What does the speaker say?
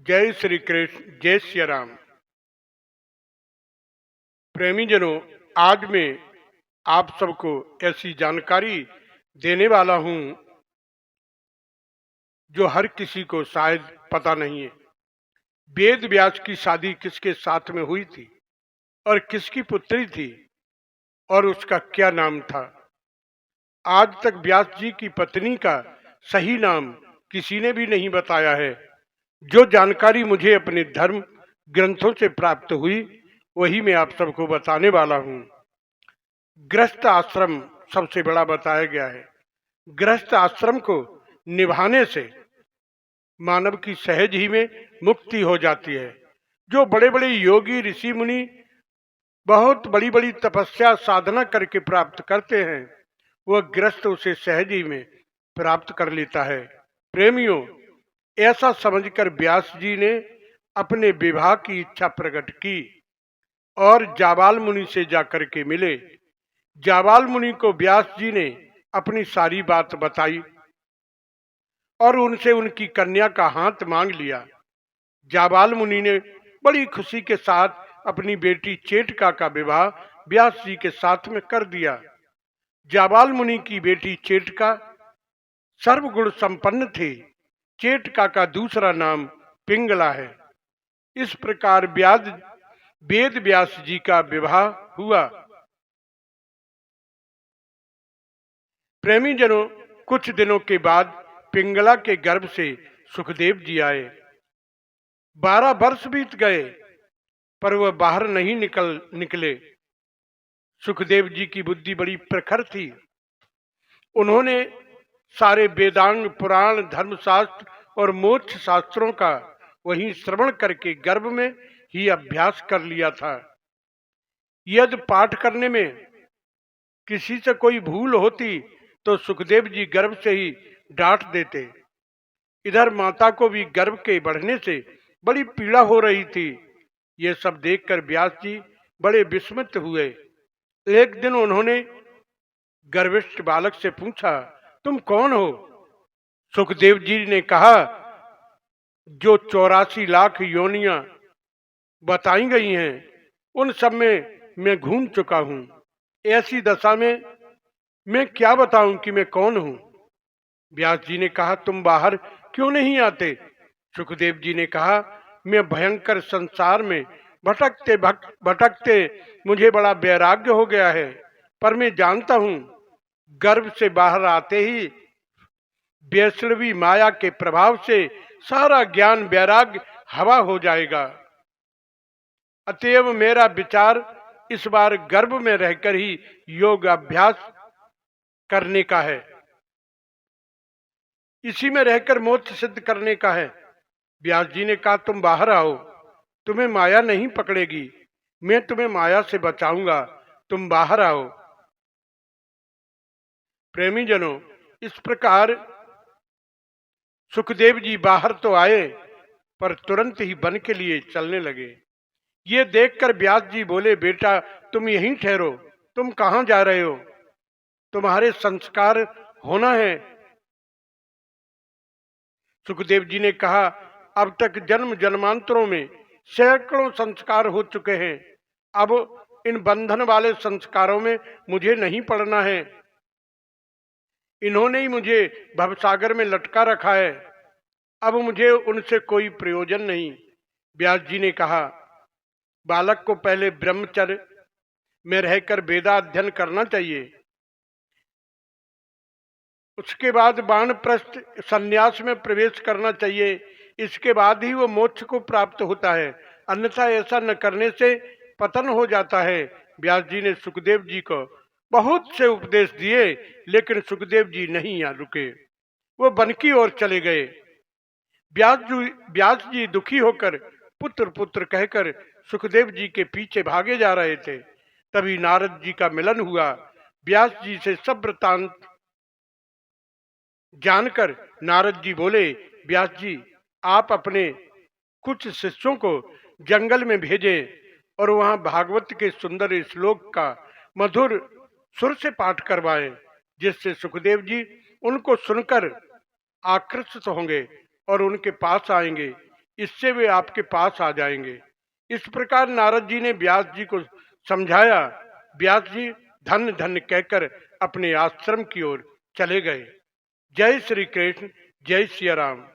जय श्री कृष्ण, जय श्री राम। प्रेमी जनों, आज मैं आप सबको ऐसी जानकारी देने वाला हूं जो हर किसी को शायद पता नहीं है। वेद व्यास की शादी किसके साथ में हुई थी और किसकी पुत्री थी और उसका क्या नाम था। आज तक व्यास जी की पत्नी का सही नाम किसी ने भी नहीं बताया है। जो जानकारी मुझे अपने धर्म ग्रंथों से प्राप्त हुई वही मैं आप सबको बताने वाला हूँ। गृहस्थ आश्रम सबसे बड़ा बताया गया है। गृहस्थ आश्रम को निभाने से मानव की सहज ही में मुक्ति हो जाती है। जो बड़े बड़े योगी ऋषि मुनि बहुत बड़ी बड़ी तपस्या साधना करके प्राप्त करते हैं, वह गृहस्थ उसे सहज ही में प्राप्त कर लेता है। प्रेमियों, ऐसा समझकर व्यास जी ने अपने विवाह की इच्छा प्रकट की और जाबाल मुनि से जाकर के मिले। जाबाल मुनि को व्यास जी ने अपनी सारी बात बताई और उनसे उनकी कन्या का हाथ मांग लिया। जाबाल मुनि ने बड़ी खुशी के साथ अपनी बेटी चेटका का विवाह व्यास जी के साथ में कर दिया। जाबाल मुनि की बेटी चेटका सर्वगुण संपन्न थी। चेटका का दूसरा नाम पिंगला है। इस प्रकार वेद व्यास जी का विवाह हुआ। प्रेमी जनों, कुछ दिनों के बाद पिंगला के गर्भ से सुखदेव जी आए। 12 वर्ष बीत गए पर वह बाहर नहीं निकले। सुखदेव जी की बुद्धि बड़ी प्रखर थी। उन्होंने सारे वेदांग, पुराण, धर्मशास्त्र और मोक्ष शास्त्रों का वहीं श्रवण करके गर्भ में ही अभ्यास कर लिया था। यदि पाठ करने में किसी से कोई भूल होती तो सुखदेव जी गर्भ से ही डांट देते। इधर माता को भी गर्भ के बढ़ने से बड़ी पीड़ा हो रही थी। ये सब देखकर व्यास जी बड़े विस्मित हुए। एक दिन उन्होंने गर्भिष्ठ बालक से पूछा, तुम कौन हो? सुखदेव जी ने कहा, जो 84 लाख योनियां बताई गई हैं उन सब में मैं घूम चुका हूं। ऐसी दशा में मैं क्या बताऊं कि मैं कौन हूं? व्यास जी ने कहा, तुम बाहर क्यों नहीं आते? सुखदेव जी ने कहा, मैं भयंकर संसार में भटकते मुझे बड़ा वैराग्य हो गया है, पर मैं जानता हूं गर्भ से बाहर आते ही वैष्णवी माया के प्रभाव से सारा ज्ञान वैराग्य हवा हो जाएगा। अतएव मेरा विचार इस बार गर्भ में रहकर ही योग अभ्यास करने का है, इसी में रहकर मोक्ष सिद्ध करने का है। व्यास जी ने कहा, तुम बाहर आओ, तुम्हें माया नहीं पकड़ेगी, मैं तुम्हें माया से बचाऊंगा, तुम बाहर आओ। प्रेमी जनों, इस प्रकार सुखदेव जी बाहर तो आए पर तुरंत ही वन के लिए चलने लगे। ये देखकर व्यास जी बोले, बेटा तुम यहीं ठहरो, तुम कहां जा रहे हो? तुम्हारे संस्कार होना है। सुखदेव जी ने कहा, अब तक जन्म जन्मांतरों में सैकड़ों संस्कार हो चुके हैं, अब इन बंधन वाले संस्कारों में मुझे नहीं पड़ना है। इन्होंने ही मुझे भवसागर में लटका रखा है, अब मुझे उनसे कोई प्रयोजन नहीं। व्यास जी ने कहा, बालक को पहले ब्रह्मचर्य में रहकर वेदाध्ययन करना चाहिए, उसके बाद वानप्रस्थ संन्यास में प्रवेश करना चाहिए, इसके बाद ही वो मोक्ष को प्राप्त होता है, अन्यथा ऐसा न करने से पतन हो जाता है। व्यास जी ने सुखदेव जी को बहुत से उपदेश दिए, लेकिन सुखदेव जी नहीं यहाँ रुके, वो वन की ओर चले गए। व्यास जी दुखी होकर पुत्र पुत्र कहकर सुखदेव जी के पीछे भागे जा रहे थे। तभी नारद जी का मिलन हुआ। व्यास जी से सब वृतांत जानकर नारद जी बोले, व्यास जी आप अपने कुछ शिष्यों को जंगल में भेजें और वहां भागवत के सुंदर श्लोक का मधुर सुर से पाठ करवाएं, जिससे सुखदेव जी उनको सुनकर आकृष्ट होंगे और उनके पास आएंगे। इससे वे आपके पास आ जाएंगे। इस प्रकार नारद जी ने व्यास जी को समझाया। व्यास जी धन्य धन्य कहकर अपने आश्रम की ओर चले गए। जय श्री कृष्ण, जय सिया राम।